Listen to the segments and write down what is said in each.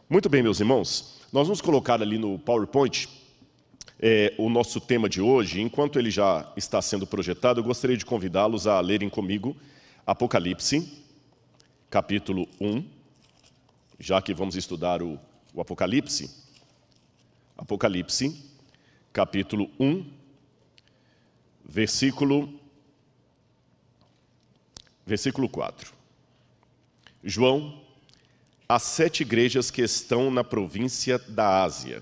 Muito bem, meus irmãos, nós vamos colocar ali no PowerPoint o nosso tema de hoje. Enquanto ele já está sendo projetado, eu gostaria de convidá-los a lerem comigo Apocalipse, capítulo 1, já que vamos estudar o Apocalipse. Apocalipse, capítulo 1, versículo 4. João, as 7 igrejas que estão na província da Ásia,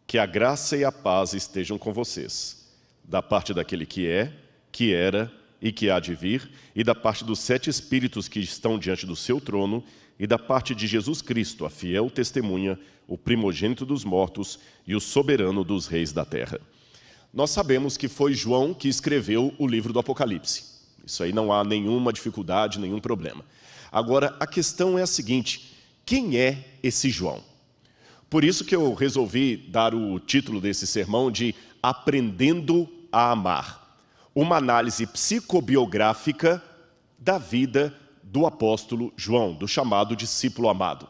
que a graça e a paz estejam com vocês, da parte daquele que é, que era e que há de vir, e da parte dos 7 espíritos que estão diante do seu trono, e da parte de Jesus Cristo, a fiel testemunha, o primogênito dos mortos e o soberano dos reis da terra. Nós sabemos que foi João que escreveu o livro do Apocalipse. Isso aí não há nenhuma dificuldade, nenhum problema. Agora, a questão é a seguinte: quem é esse João? Por isso que eu resolvi dar o título desse sermão de Aprendendo a Amar, uma análise psicobiográfica da vida do apóstolo João, do chamado discípulo amado.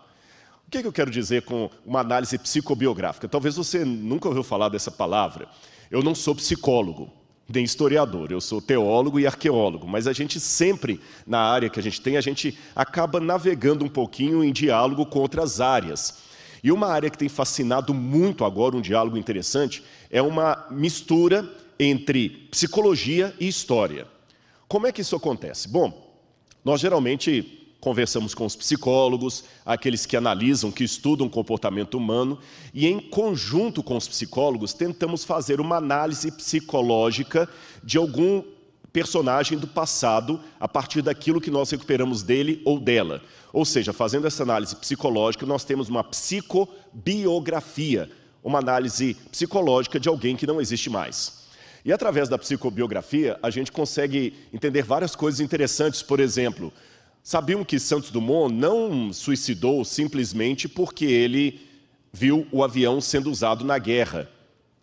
O que eu quero dizer com uma análise psicobiográfica? Talvez você nunca ouviu falar dessa palavra. Eu não sou psicólogo, nem historiador, eu sou teólogo e arqueólogo, mas a gente sempre, na área que a gente acaba navegando um pouquinho em diálogo com outras áreas. E uma área que tem fascinado muito agora, um diálogo interessante, é uma mistura entre psicologia e história. Como é que isso acontece? Bom, nós geralmente conversamos com os psicólogos, aqueles que analisam, que estudam o comportamento humano, e em conjunto com os psicólogos tentamos fazer uma análise psicológica de algum personagem do passado a partir daquilo que nós recuperamos dele ou dela. Ou seja, fazendo essa análise psicológica, nós temos uma psicobiografia, uma análise psicológica de alguém que não existe mais. E através da psicobiografia, a gente consegue entender várias coisas interessantes. Por exemplo, sabiam que Santos Dumont não suicidou simplesmente porque ele viu o avião sendo usado na guerra.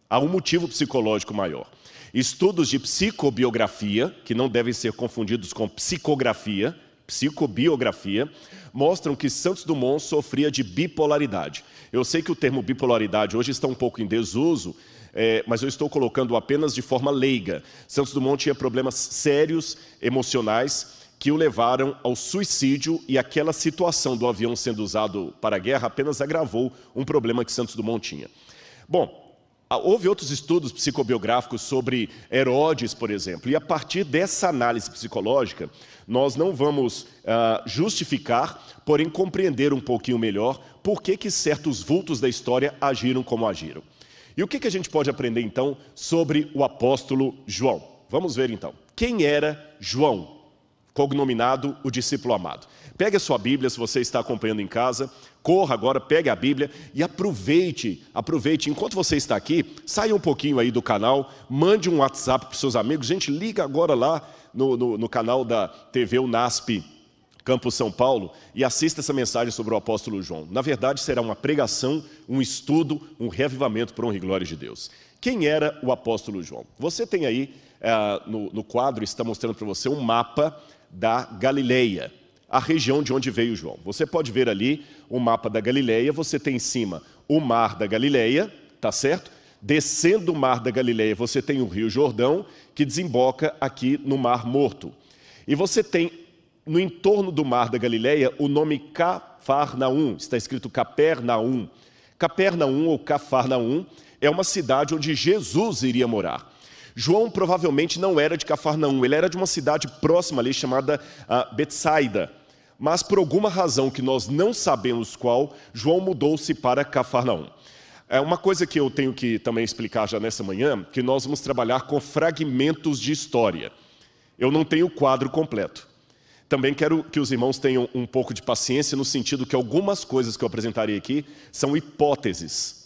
Há um motivo psicológico maior. Estudos de psicobiografia, que não devem ser confundidos com psicografia, psicobiografia, mostram que Santos Dumont sofria de bipolaridade. Eu sei que o termo bipolaridade hoje está um pouco em desuso, mas eu estou colocando apenas de forma leiga. Santos Dumont tinha problemas sérios, emocionais, que o levaram ao suicídio, e aquela situação do avião sendo usado para a guerra apenas agravou um problema que Santos Dumont tinha. Bom, houve outros estudos psicobiográficos sobre Herodes, por exemplo, e a partir dessa análise psicológica, nós não vamos justificar, porém compreender um pouquinho melhor por que certos vultos da história agiram como agiram. E o que a gente pode aprender então sobre o apóstolo João? Vamos ver então. Quem era João, cognominado o discípulo amado? Pegue a sua Bíblia, se você está acompanhando em casa, corra agora, pegue a Bíblia e aproveite, enquanto você está aqui, saia um pouquinho aí do canal, mande um WhatsApp para os seus amigos. Gente, liga agora lá no canal da TV UNASP Campus São Paulo e assista essa mensagem sobre o apóstolo João. Na verdade, será uma pregação, um estudo, um reavivamento para honra e glória de Deus. Quem era o apóstolo João? Você tem aí, no quadro, está mostrando para você um mapa da Galileia, a região de onde veio João. Você pode ver ali o mapa da Galileia, você tem em cima o mar da Galileia, tá certo? Descendo o mar da Galileia, você tem o rio Jordão, que desemboca aqui no Mar Morto. E você tem, no entorno do mar da Galileia, o nome Cafarnaum, está escrito Capernaum. Capernaum ou Cafarnaum é uma cidade onde Jesus iria morar. João provavelmente não era de Cafarnaum, ele era de uma cidade próxima ali chamada Betsaida. Mas por alguma razão que nós não sabemos qual, João mudou-se para Cafarnaum. É uma coisa que eu tenho que também explicar já nessa manhã, que nós vamos trabalhar com fragmentos de história. Eu não tenho o quadro completo. Também quero que os irmãos tenham um pouco de paciência, no sentido que algumas coisas que eu apresentarei aqui são hipóteses.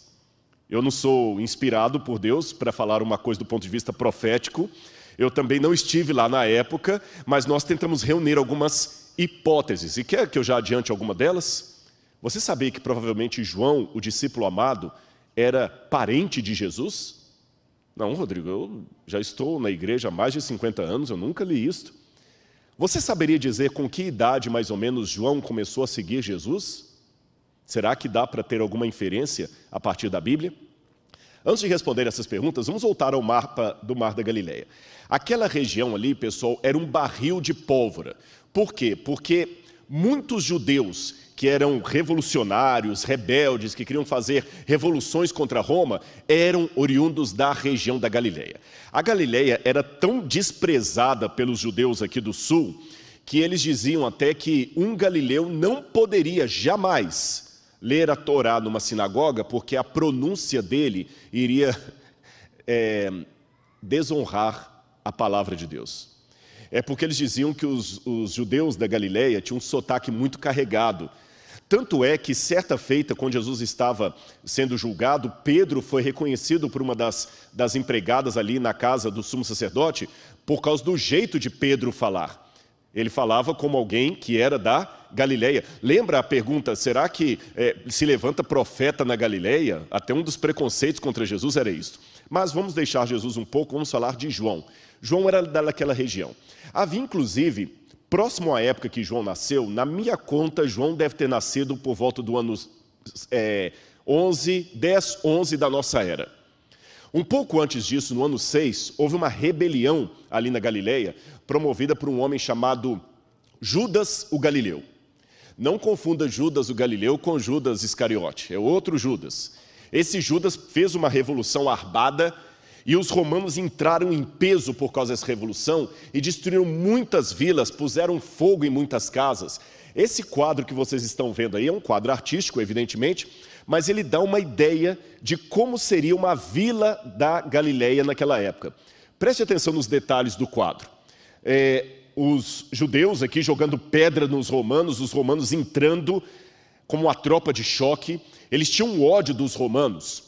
Eu não sou inspirado por Deus para falar uma coisa do ponto de vista profético. Eu também não estive lá na época, mas nós tentamos reunir algumas hipóteses. E quer que eu já adiante alguma delas? Você sabia que provavelmente João, o discípulo amado, era parente de Jesus? Não, Rodrigo, eu já estou na igreja há mais de 50 anos, eu nunca li isto. Você saberia dizer com que idade, mais ou menos, João começou a seguir Jesus? Será que dá para ter alguma inferência a partir da Bíblia? Antes de responder essas perguntas, vamos voltar ao mapa do Mar da Galileia. Aquela região ali, pessoal, era um barril de pólvora. Por quê? Porque muitos judeus que eram revolucionários, rebeldes, que queriam fazer revoluções contra Roma, eram oriundos da região da Galileia. A Galileia era tão desprezada pelos judeus aqui do sul, que eles diziam até que um galileu não poderia jamais ler a Torá numa sinagoga, porque a pronúncia dele iria desonrar a palavra de Deus. É porque eles diziam que os judeus da Galileia tinham um sotaque muito carregado. Tanto é que, certa feita, quando Jesus estava sendo julgado, Pedro foi reconhecido por uma das empregadas ali na casa do sumo sacerdote, por causa do jeito de Pedro falar. Ele falava como alguém que era da Galileia. Lembra a pergunta, será que se levanta profeta na Galileia? Até um dos preconceitos contra Jesus era isso. Mas vamos deixar Jesus um pouco, vamos falar de João. João era daquela região. Havia, inclusive, próximo à época que João nasceu, na minha conta, João deve ter nascido por volta do ano 10, 11 da nossa era. Um pouco antes disso, no ano 6, houve uma rebelião ali na Galileia, promovida por um homem chamado Judas o Galileu. Não confunda Judas o Galileu com Judas Iscariote, é outro Judas. Esse Judas fez uma revolução armada e os romanos entraram em peso por causa dessa revolução e destruíram muitas vilas, puseram fogo em muitas casas. Esse quadro que vocês estão vendo aí é um quadro artístico, evidentemente, mas ele dá uma ideia de como seria uma vila da Galileia naquela época. Preste atenção nos detalhes do quadro. Os judeus aqui jogando pedra nos romanos, os romanos entrando como uma tropa de choque. Eles tinham ódio dos romanos.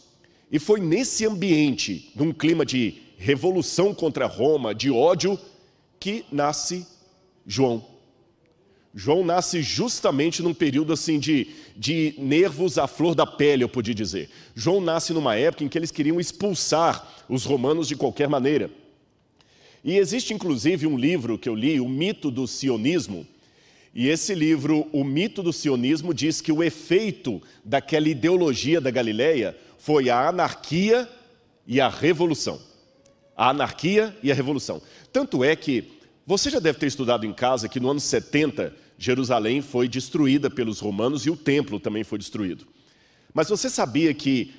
E foi nesse ambiente, num clima de revolução contra Roma, de ódio, que nasce João. João nasce justamente num período assim de nervos à flor da pele, eu podia dizer. João nasce numa época em que eles queriam expulsar os romanos de qualquer maneira. E existe inclusive um livro que eu li, O Mito do Sionismo, e esse livro, O Mito do Sionismo, diz que o efeito daquela ideologia da Galileia foi a anarquia e a revolução. A anarquia e a revolução. Tanto é que você já deve ter estudado em casa que no ano 70, Jerusalém foi destruída pelos romanos e o templo também foi destruído. Mas você sabia que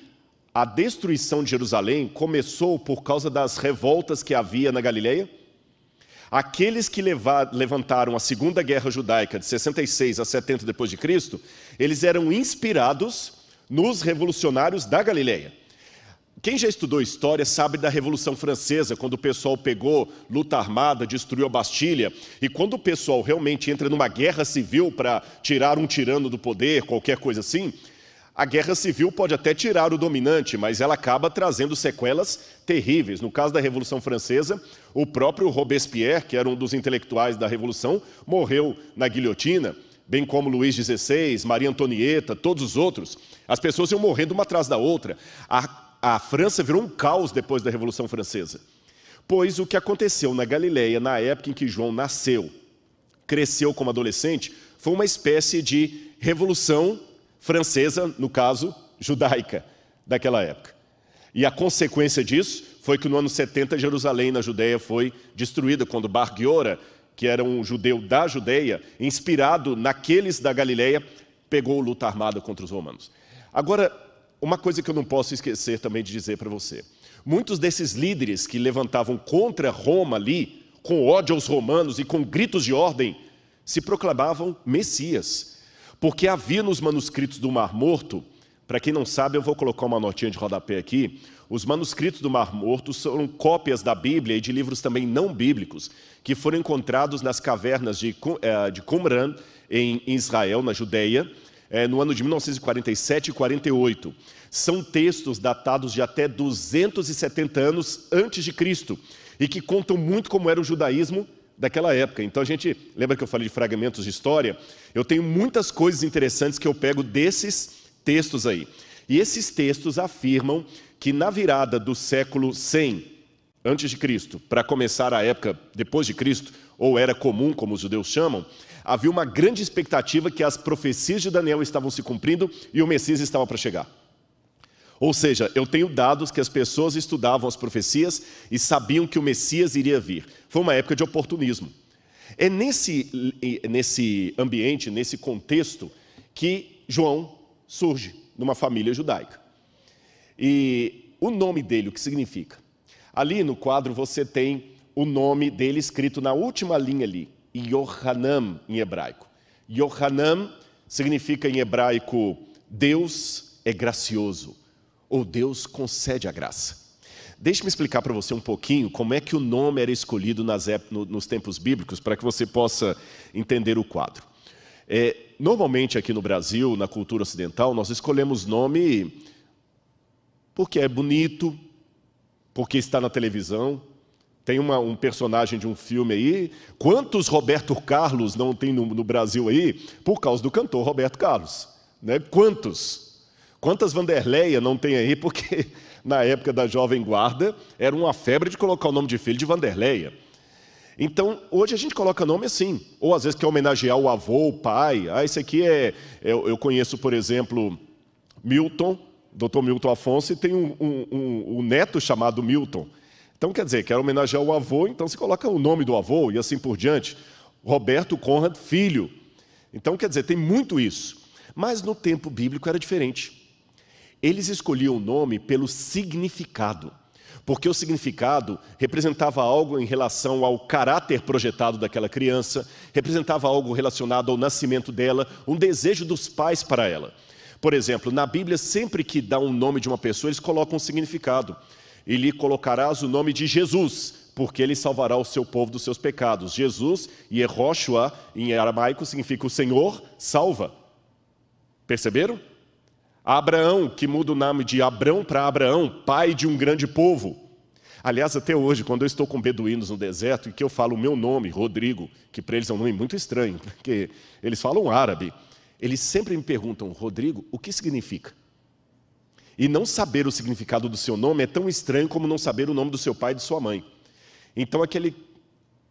a destruição de Jerusalém começou por causa das revoltas que havia na Galileia? Aqueles que levantaram a Segunda Guerra Judaica de 66 a 70 depois de Cristo, eles eram inspirados nos revolucionários da Galileia. Quem já estudou história sabe da Revolução Francesa, quando o pessoal pegou luta armada, destruiu a Bastilha, e quando o pessoal realmente entra numa guerra civil para tirar um tirano do poder, qualquer coisa assim, a guerra civil pode até tirar o dominante, mas ela acaba trazendo sequelas terríveis. No caso da Revolução Francesa, o próprio Robespierre, que era um dos intelectuais da Revolução, morreu na guilhotina, bem como Luís XVI, Maria Antonieta, todos os outros. As pessoas iam morrendo uma atrás da outra. A França virou um caos depois da Revolução Francesa. Pois o que aconteceu na Galileia, na época em que João nasceu, cresceu como adolescente, foi uma espécie de revolução francesa, no caso, judaica, daquela época. E a consequência disso foi que no ano 70, Jerusalém, na Judeia, foi destruída, quando Bar Giora, que era um judeu da Judeia, inspirado naqueles da Galileia, pegou luta armada contra os romanos. Agora, uma coisa que eu não posso esquecer também de dizer para você. Muitos desses líderes que levantavam contra Roma ali, com ódio aos romanos e com gritos de ordem, se proclamavam Messias. Porque havia nos manuscritos do Mar Morto, para quem não sabe, eu vou colocar uma notinha de rodapé aqui, os manuscritos do Mar Morto são cópias da Bíblia e de livros também não bíblicos, que foram encontrados nas cavernas de Qumran, em Israel, na Judeia, no ano de 1947 e 48. São textos datados de até 270 anos antes de Cristo, e que contam muito como era o judaísmo daquela época. Então a gente, lembra que eu falei de fragmentos de história? Eu tenho muitas coisas interessantes que eu pego desses textos aí. E esses textos afirmam que na virada do século 100 antes de Cristo, para começar a época depois de Cristo, ou era comum, como os judeus chamam, havia uma grande expectativa que as profecias de Daniel estavam se cumprindo e o Messias estava para chegar. Ou seja, eu tenho dados que as pessoas estudavam as profecias e sabiam que o Messias iria vir. Foi uma época de oportunismo. É nesse ambiente, nesse contexto, que João surge numa família judaica. E o nome dele, o que significa? Ali no quadro você tem o nome dele escrito na última linha ali, Yohanan em hebraico. Yohanan significa em hebraico, Deus é gracioso, ou Deus concede a graça. Deixe-me explicar para você um pouquinho como é que o nome era escolhido nos tempos bíblicos, para que você possa entender o quadro. Normalmente aqui no Brasil, na cultura ocidental, nós escolhemos nome porque é bonito, porque está na televisão. Tem um personagem de um filme aí. Quantos Roberto Carlos não tem no Brasil aí por causa do cantor Roberto Carlos? Né? Quantas Vanderleia não tem aí porque na época da Jovem Guarda era uma febre de colocar o nome de filho de Vanderleia. Então, hoje a gente coloca nome assim. Ou às vezes quer homenagear o avô, o pai. Esse aqui eu conheço, por exemplo, Milton, Dr. Milton Afonso, e tem um neto chamado Milton. Então, quer dizer, quer homenagear o avô, então se coloca o nome do avô e assim por diante. Roberto Conrad, filho. Então, quer dizer, tem muito isso. Mas no tempo bíblico era diferente. Eles escolhiam o nome pelo significado, porque o significado representava algo em relação ao caráter projetado daquela criança, representava algo relacionado ao nascimento dela, um desejo dos pais para ela. Por exemplo, na Bíblia, sempre que dá um nome de uma pessoa, eles colocam um significado. E lhe colocarás o nome de Jesus, porque ele salvará o seu povo dos seus pecados. Jesus, Yehoshua, em aramaico, significa o Senhor salva. Perceberam? Abraão, que muda o nome de Abrão para Abraão, pai de um grande povo. Aliás, até hoje, quando eu estou com beduínos no deserto e que eu falo o meu nome, Rodrigo, que para eles é um nome muito estranho, porque eles falam árabe, eles sempre me perguntam, Rodrigo, o que significa? E não saber o significado do seu nome é tão estranho como não saber o nome do seu pai e de sua mãe. Então aquele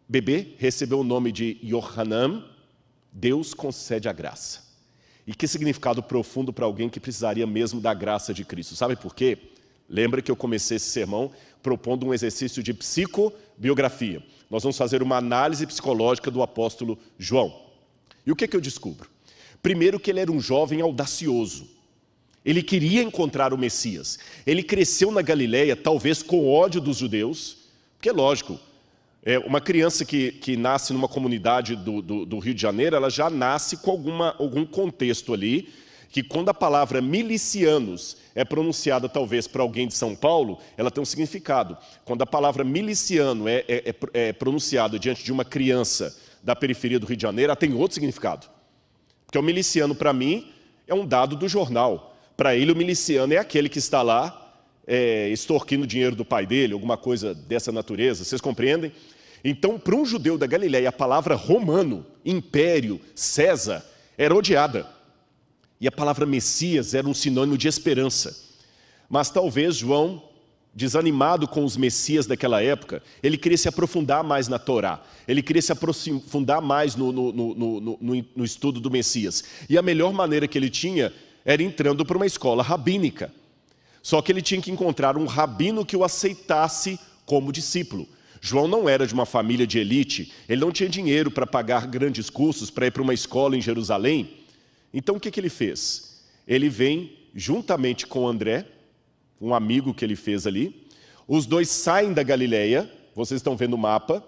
bebê recebeu o nome de Yohanan, Deus concede a graça. E que significado profundo para alguém que precisaria mesmo da graça de Cristo. Sabe por quê? Lembra que eu comecei esse sermão propondo um exercício de psicobiografia. Nós vamos fazer uma análise psicológica do apóstolo João. E o que eu descubro? Primeiro que ele era um jovem audacioso. Ele queria encontrar o Messias. Ele cresceu na Galileia, talvez com ódio dos judeus, porque é lógico, uma criança que nasce numa comunidade do Rio de Janeiro, ela já nasce com algum contexto ali, que quando a palavra milicianos é pronunciada talvez para alguém de São Paulo, ela tem um significado. Quando a palavra miliciano é pronunciada diante de uma criança da periferia do Rio de Janeiro, ela tem outro significado. Porque o miliciano, para mim, é um dado do jornal. Para ele, o miliciano é aquele que está lá extorquindo o dinheiro do pai dele, alguma coisa dessa natureza. Vocês compreendem? Então, para um judeu da Galileia, a palavra romano, império, César, era odiada. E a palavra Messias era um sinônimo de esperança. Mas talvez João, desanimado com os Messias daquela época, ele queria se aprofundar mais na Torá. Ele queria se aprofundar mais no estudo do Messias. E a melhor maneira que ele tinha era entrando para uma escola rabínica. Só que ele tinha que encontrar um rabino que o aceitasse como discípulo. João não era de uma família de elite, ele não tinha dinheiro para pagar grandes cursos, para ir para uma escola em Jerusalém. Então o que ele fez? Ele vem juntamente com André, um amigo que ele fez ali, os dois saem da Galileia, vocês estão vendo o mapa,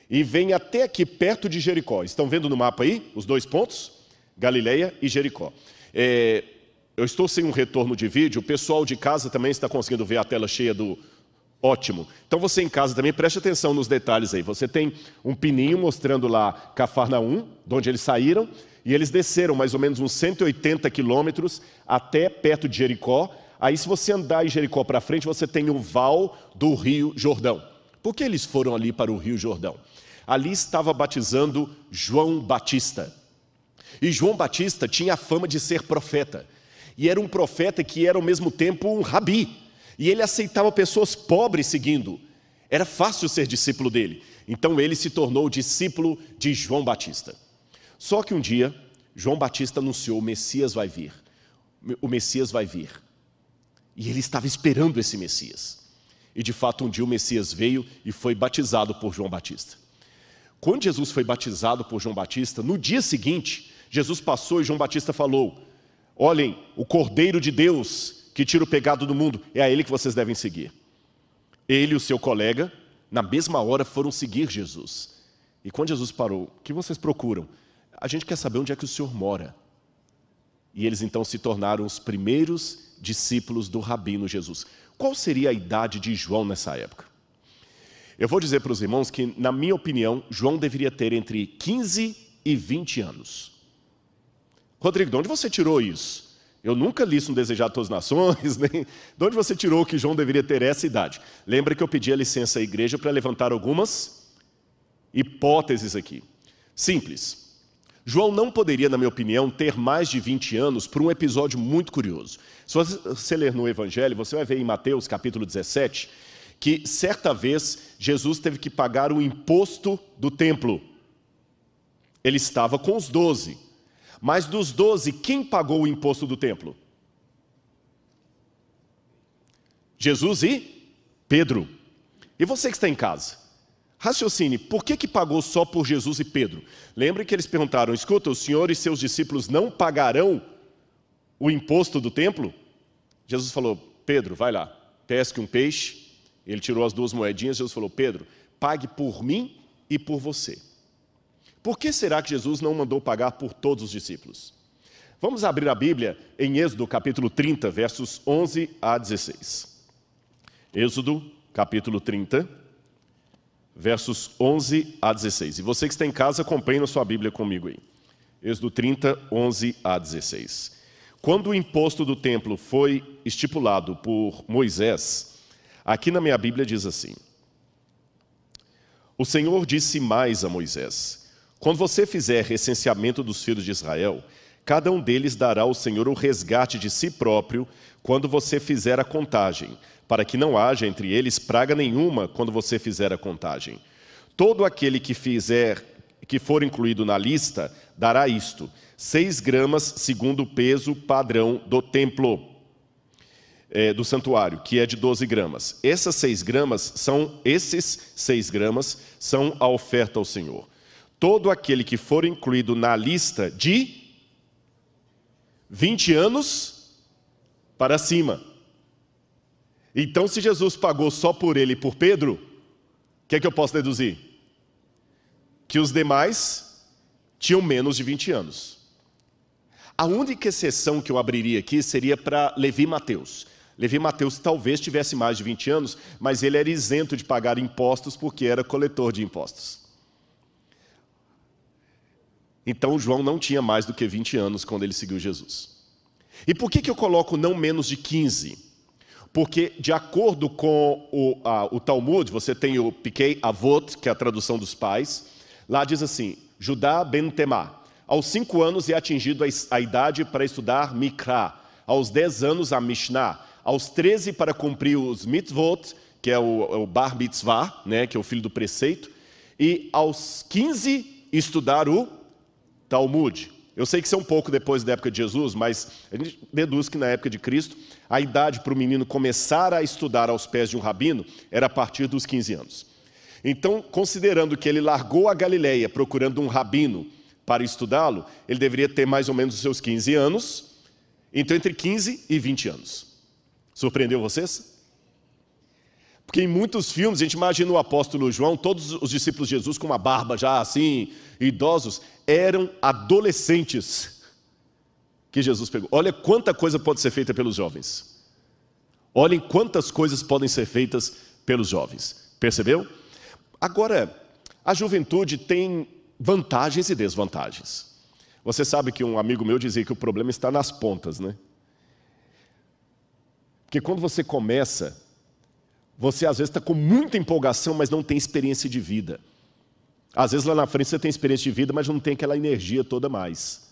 e vêm até aqui perto de Jericó. Estão vendo no mapa aí, os dois pontos? Galileia e Jericó. Eu estou sem um retorno de vídeo, o pessoal de casa também está conseguindo ver a tela cheia do... Ótimo. Então você em casa também preste atenção nos detalhes aí. Você tem um pininho mostrando lá Cafarnaum, de onde eles saíram, e eles desceram mais ou menos uns 180 quilômetros até perto de Jericó. Aí se você andar em Jericó para frente, você tem o val do Rio Jordão. Por que eles foram ali para o Rio Jordão? Ali estava batizando João Batista. E João Batista tinha a fama de ser profeta. E era um profeta que era ao mesmo tempo um rabi. E ele aceitava pessoas pobres seguindo. Era fácil ser discípulo dele. Então ele se tornou discípulo de João Batista. Só que um dia, João Batista anunciou: o Messias vai vir. O Messias vai vir. E ele estava esperando esse Messias. E de fato, um dia o Messias veio e foi batizado por João Batista. Quando Jesus foi batizado por João Batista, no dia seguinte, Jesus passou e João Batista falou: olhem, o Cordeiro de Deus que tira o pecado do mundo, é a ele que vocês devem seguir. Ele e o seu colega, na mesma hora, foram seguir Jesus. E quando Jesus parou: o que vocês procuram? A gente quer saber onde é que o Senhor mora. E eles então se tornaram os primeiros discípulos do Rabino Jesus. Qual seria a idade de João nessa época? Eu vou dizer para os irmãos que, na minha opinião, João deveria ter entre 15 e 20 anos. Rodrigo, de onde você tirou isso? Eu nunca li isso no Desejado de Todas as Nações, nem... De onde você tirou que João deveria ter essa idade? Lembra que eu pedi a licença à igreja para levantar algumas hipóteses aqui. Simples. João não poderia, na minha opinião, ter mais de 20 anos por um episódio muito curioso. Se você ler no Evangelho, você vai ver em Mateus capítulo 17, que certa vez Jesus teve que pagar o imposto do templo. Ele estava com os 12. Mas dos 12, quem pagou o imposto do templo? Jesus e Pedro. E você que está em casa, raciocine, por que pagou só por Jesus e Pedro? Lembre que eles perguntaram: escuta, o Senhor e seus discípulos não pagarão o imposto do templo? Jesus falou: Pedro, vai lá, pesque um peixe. Ele tirou as 2 moedinhas, Jesus falou: Pedro, pague por mim e por você. Por que será que Jesus não mandou pagar por todos os discípulos? Vamos abrir a Bíblia em Êxodo capítulo 30, versos 11 a 16. Êxodo capítulo 30, versos 11 a 16. E você que está em casa, acompanhe na sua Bíblia comigo aí. Êxodo 30, 11 a 16. Quando o imposto do templo foi estipulado por Moisés, aqui na minha Bíblia diz assim: o Senhor disse mais a Moisés: quando você fizer recenseamento dos filhos de Israel, cada um deles dará ao Senhor o resgate de si próprio quando você fizer a contagem, para que não haja entre eles praga nenhuma quando você fizer a contagem. Todo aquele que for incluído na lista dará isto: 6 gramas segundo o peso padrão do templo, do santuário, que é de 12 gramas. Esses 6 gramas são a oferta ao Senhor. Todo aquele que for incluído na lista de 20 anos para cima. Então, se Jesus pagou só por ele e por Pedro, o que é que eu posso deduzir? Que os demais tinham menos de 20 anos. A única exceção que eu abriria aqui seria para Levi e Mateus. Levi e Mateus talvez tivesse mais de 20 anos, mas ele era isento de pagar impostos porque era coletor de impostos. Então, João não tinha mais do que 20 anos quando ele seguiu Jesus. E por que eu coloco não menos de 15? Porque, de acordo com o Talmud, você tem o Pirkei Avot, que é a tradução dos pais. Lá diz assim: Judá ben Temá, aos 5 anos é atingido a idade para estudar Mikra, aos 10 anos a Mishnah, aos 13 para cumprir os mitzvot, que é o Bar Mitzvah, né, que é o filho do preceito, e aos 15 estudar o Talmud. Eu sei que isso é um pouco depois da época de Jesus, mas a gente deduz que na época de Cristo, a idade para o menino começar a estudar aos pés de um rabino era a partir dos 15 anos. Então, considerando que ele largou a Galileia procurando um rabino para estudá-lo, ele deveria ter mais ou menos os seus 15 anos, então entre 15 e 20 anos. Surpreendeu vocês? Porque em muitos filmes a gente imagina o apóstolo João, todos os discípulos de Jesus com uma barba já assim, idosos, eram adolescentes que Jesus pegou. Olha quanta coisa pode ser feita pelos jovens. Olhem quantas coisas podem ser feitas pelos jovens. Percebeu? Agora, a juventude tem vantagens e desvantagens. Você sabe que um amigo meu dizia que o problema está nas pontas, né? Porque quando você começa, você às vezes está com muita empolgação, mas não tem experiência de vida. Às vezes lá na frente você tem experiência de vida, mas não tem aquela energia toda mais.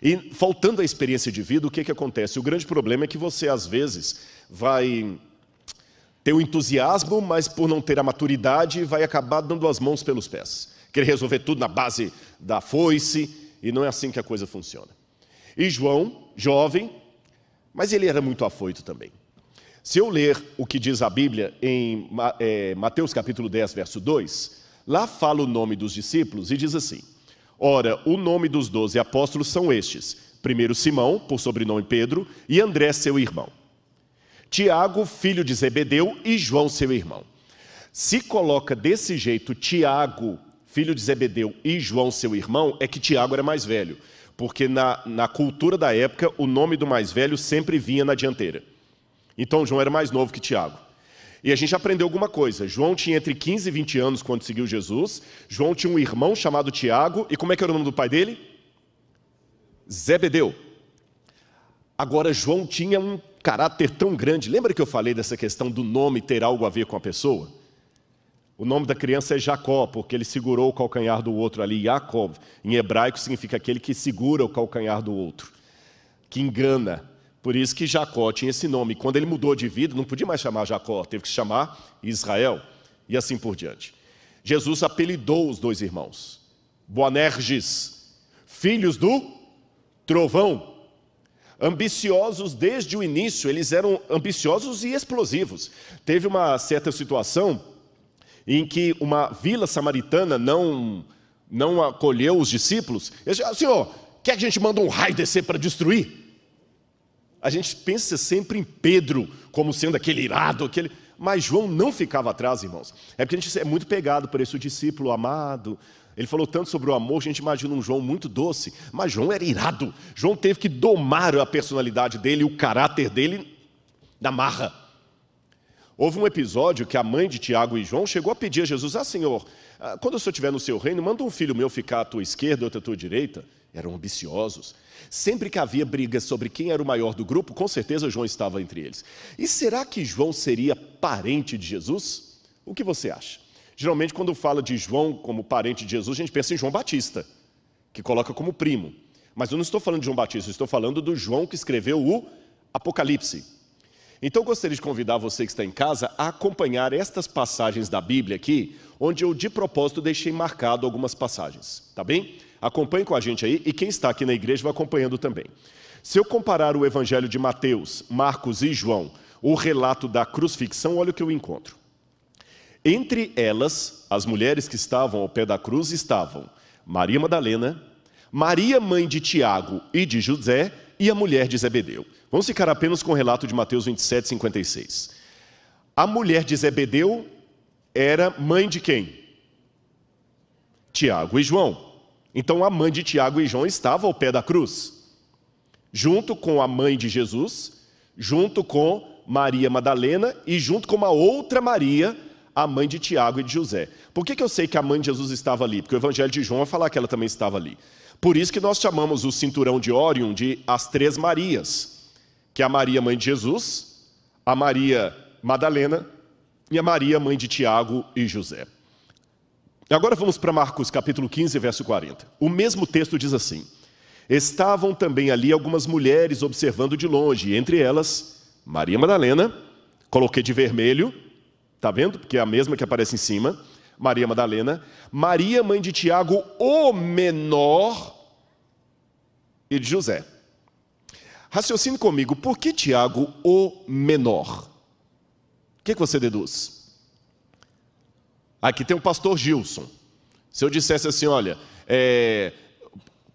E faltando a experiência de vida, o que acontece? O grande problema é que você às vezes vai ter o entusiasmo, mas por não ter a maturidade vai acabar dando as mãos pelos pés. querer resolver tudo na base da foice, e não é assim que a coisa funciona. E João, jovem, mas ele era muito afoito também. Se eu ler o que diz a Bíblia em Mateus capítulo 10, verso 2, lá fala o nome dos discípulos e diz assim: ora, o nome dos 12 apóstolos são estes: primeiro Simão, por sobrenome Pedro, e André, seu irmão. Tiago, filho de Zebedeu, e João, seu irmão. Se coloca desse jeito, Tiago, filho de Zebedeu, e João, seu irmão, é que Tiago era mais velho. Porque na cultura da época, o nome do mais velho sempre vinha na dianteira. Então, João era mais novo que Tiago. E a gente aprendeu alguma coisa. João tinha entre 15 e 20 anos quando seguiu Jesus. João tinha um irmão chamado Tiago. E como é que era o nome do pai dele? Zebedeu. Agora, João tinha um caráter tão grande. Lembra que eu falei dessa questão do nome ter algo a ver com a pessoa? O nome da criança é Jacó, porque ele segurou o calcanhar do outro ali. Yaakov, em hebraico, significa aquele que segura o calcanhar do outro, que engana. Por isso que Jacó tinha esse nome. Quando ele mudou de vida, não podia mais chamar Jacó, teve que se chamar Israel, e assim por diante. Jesus apelidou os dois irmãos, Boanerges, filhos do trovão. Ambiciosos desde o início, eles eram ambiciosos e explosivos. Teve uma certa situação em que uma vila samaritana não acolheu os discípulos. Eles disseram: Senhor, quer que a gente manda um raio descer para destruir? A gente pensa sempre em Pedro como sendo aquele irado, mas João não ficava atrás, irmãos. É porque a gente é muito pegado por esse discípulo amado. Ele falou tanto sobre o amor, a gente imagina um João muito doce, mas João era irado. João teve que domar a personalidade dele, o caráter dele na marra. Houve um episódio que a mãe de Tiago e João chegou a pedir a Jesus: Senhor, quando o Senhor estiver no seu reino, manda um filho meu ficar à tua esquerda, outro à tua direita. Eram ambiciosos. Sempre que havia brigas sobre quem era o maior do grupo, com certeza João estava entre eles. E será que João seria parente de Jesus? O que você acha? Geralmente, quando fala de João como parente de Jesus, a gente pensa em João Batista, que coloca como primo. Mas eu não estou falando de João Batista, eu estou falando do João que escreveu o Apocalipse. Então, eu gostaria de convidar você que está em casa a acompanhar estas passagens da Bíblia aqui, onde eu, de propósito, deixei marcado algumas passagens, tá bem? Acompanhe com a gente aí, e quem está aqui na igreja vai acompanhando também. Se eu comparar o Evangelho de Mateus, Marcos e João, o relato da crucifixão, olha o que eu encontro. Entre elas, as mulheres que estavam ao pé da cruz estavam Maria Madalena, Maria, mãe de Tiago e de José, e a mulher de Zebedeu. Vamos ficar apenas com o relato de Mateus 27, 56. A mulher de Zebedeu era mãe de quem? Tiago e João. Então a mãe de Tiago e João estava ao pé da cruz, junto com a mãe de Jesus, junto com Maria Madalena e junto com uma outra Maria, a mãe de Tiago e de José. Por que eu sei que a mãe de Jesus estava ali? Porque o Evangelho de João vai falar que ela também estava ali. Por isso que nós chamamos o cinturão de Órion de as três Marias, que é a Maria, mãe de Jesus, a Maria Madalena e a Maria, mãe de Tiago e José. Agora vamos para Marcos capítulo 15, verso 40. O mesmo texto diz assim: estavam também ali algumas mulheres observando de longe, e entre elas, Maria Madalena, coloquei de vermelho, está vendo? Porque é a mesma que aparece em cima, Maria Madalena, Maria, mãe de Tiago, o menor, e de José. Raciocine comigo, por que Tiago, o menor? O que você deduz? Aqui tem o pastor Gilson. Se eu dissesse assim, olha,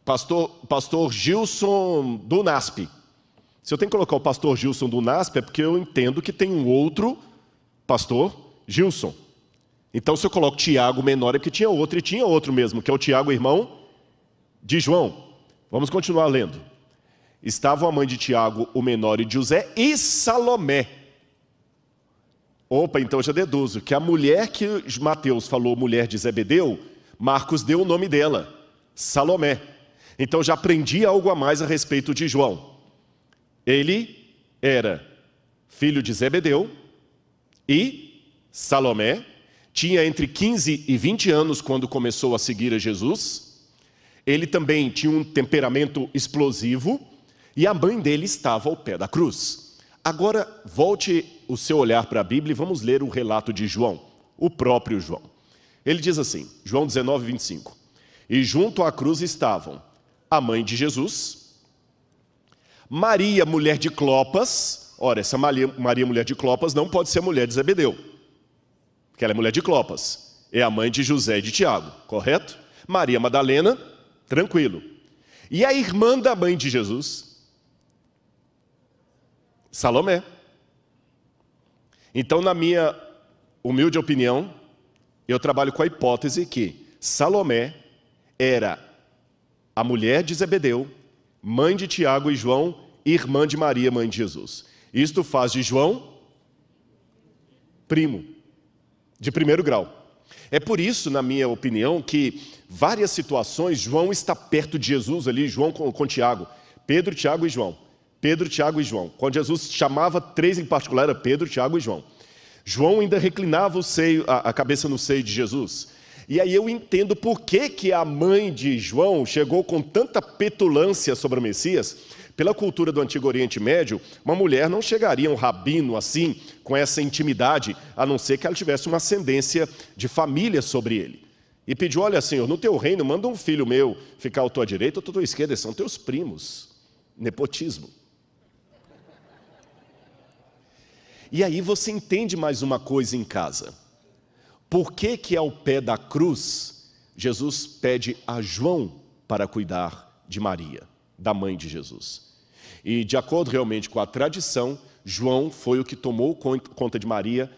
pastor Gilson do NASP. Se eu tenho que colocar o pastor Gilson do NASP, é porque eu entendo que tem um outro pastor Gilson. Então, se eu coloco Tiago menor, é porque tinha outro, e tinha outro mesmo, que é o Tiago, irmão de João. Vamos continuar lendo. Estavam a mãe de Tiago, o menor, e de José, e Salomé. Opa, então eu já deduzo que a mulher que Mateus falou, mulher de Zebedeu, Marcos deu o nome dela, Salomé. Então já aprendi algo a mais a respeito de João. Ele era filho de Zebedeu e Salomé, tinha entre 15 e 20 anos quando começou a seguir a Jesus. Ele também tinha um temperamento explosivo e a mãe dele estava ao pé da cruz. Agora, volte o seu olhar para a Bíblia e vamos ler o relato de João, o próprio João. Ele diz assim, João 19, 25. E junto à cruz estavam a mãe de Jesus, Maria, mulher de Clopas. Ora, essa Maria, mulher de Clopas, não pode ser mulher de Zebedeu, porque ela é mulher de Clopas. É a mãe de José e de Tiago, correto? Maria Madalena, tranquilo. E a irmã da mãe de Jesus, Salomé. Então, na minha humilde opinião, eu trabalho com a hipótese que Salomé era a mulher de Zebedeu, mãe de Tiago e João, irmã de Maria, mãe de Jesus. Isto faz de João primo, de primeiro grau. É por isso, na minha opinião, que várias situações, João está perto de Jesus ali, João com Tiago, Pedro, Tiago e João. Pedro, Tiago e João. Quando Jesus chamava três em particular, era Pedro, Tiago e João. João ainda reclinava a cabeça no seio de Jesus. E aí eu entendo por que a mãe de João chegou com tanta petulância sobre o Messias. Pela cultura do Antigo Oriente Médio, uma mulher não chegaria a um rabino assim, com essa intimidade, a não ser que ela tivesse uma ascendência de família sobre ele. E pediu, olha, Senhor, no teu reino, manda um filho meu ficar à tua direita ou à tua esquerda, são teus primos. Nepotismo. E aí você entende mais uma coisa em casa. Por que ao pé da cruz, Jesus pede a João para cuidar de Maria, da mãe de Jesus? E de acordo realmente com a tradição, João foi o que tomou conta de Maria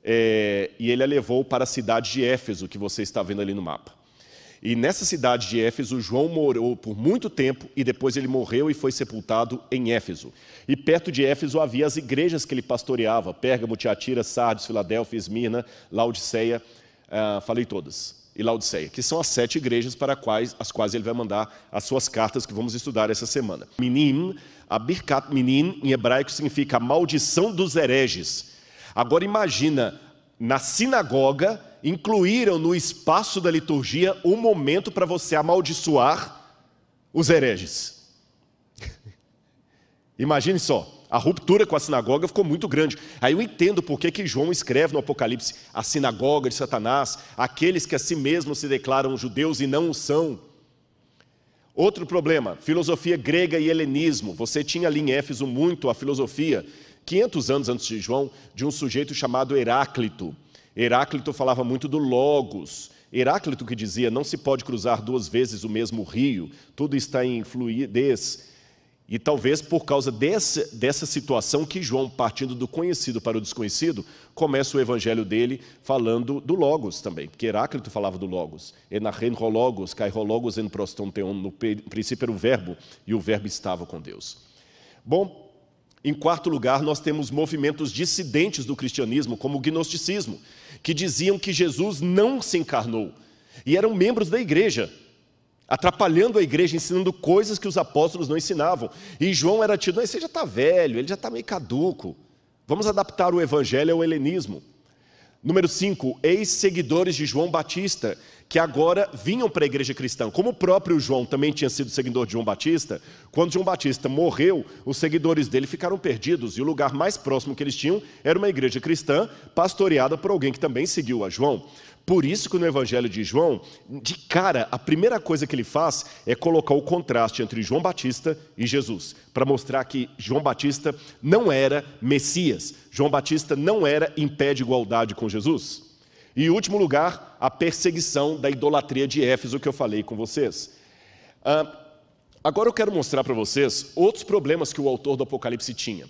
e ele a levou para a cidade de Éfeso, que você está vendo ali no mapa. E nessa cidade de Éfeso, João morou por muito tempo e depois ele morreu e foi sepultado em Éfeso. E perto de Éfeso havia as igrejas que ele pastoreava, Pérgamo, Tiatira, Sardes, Filadélfia, Esmirna, Laodiceia, falei todas, e Laodiceia, que são as 7 igrejas para as quais ele vai mandar as suas cartas que vamos estudar essa semana. Minim, a Birkat Minim, em hebraico, significa a maldição dos hereges. Agora imagina, na sinagoga, incluíram no espaço da liturgia um momento para você amaldiçoar os hereges. Imagine só, a ruptura com a sinagoga ficou muito grande. Aí eu entendo por que João escreve no Apocalipse a sinagoga de Satanás, aqueles que a si mesmos se declaram judeus e não o são. Outro problema, filosofia grega e helenismo. Você tinha ali em Éfeso muito a filosofia, 500 anos antes de João, de um sujeito chamado Heráclito. Heráclito falava muito do Logos. Heráclito que dizia, não se pode cruzar 2 vezes o mesmo rio, tudo está em fluidez. E talvez por causa dessa situação que João, partindo do conhecido para o desconhecido, começa o evangelho dele falando do Logos também, porque Heráclito falava do Logos. Enachen rologos, kai rologos en proston theon, no princípio era o verbo, e o verbo estava com Deus. Bom, em quarto lugar, nós temos movimentos dissidentes do cristianismo, como o gnosticismo, que diziam que Jesus não se encarnou, e eram membros da igreja, atrapalhando a igreja, ensinando coisas que os apóstolos não ensinavam. E João era tido, esse já está velho, ele já está meio caduco, vamos adaptar o evangelho ao helenismo. Número 5, ex-seguidores de João Batista, que agora vinham para a igreja cristã. Como o próprio João também tinha sido seguidor de João Batista, quando João Batista morreu, os seguidores dele ficaram perdidos, e o lugar mais próximo que eles tinham era uma igreja cristã, pastoreada por alguém que também seguiu a João. Por isso que no evangelho de João, de cara, a primeira coisa que ele faz é colocar o contraste entre João Batista e Jesus, para mostrar que João Batista não era Messias, João Batista não era em pé de igualdade com Jesus. E em último lugar, a perseguição da idolatria de Éfeso que eu falei com vocês. Agora eu quero mostrar para vocês outros problemas que o autor do Apocalipse tinha.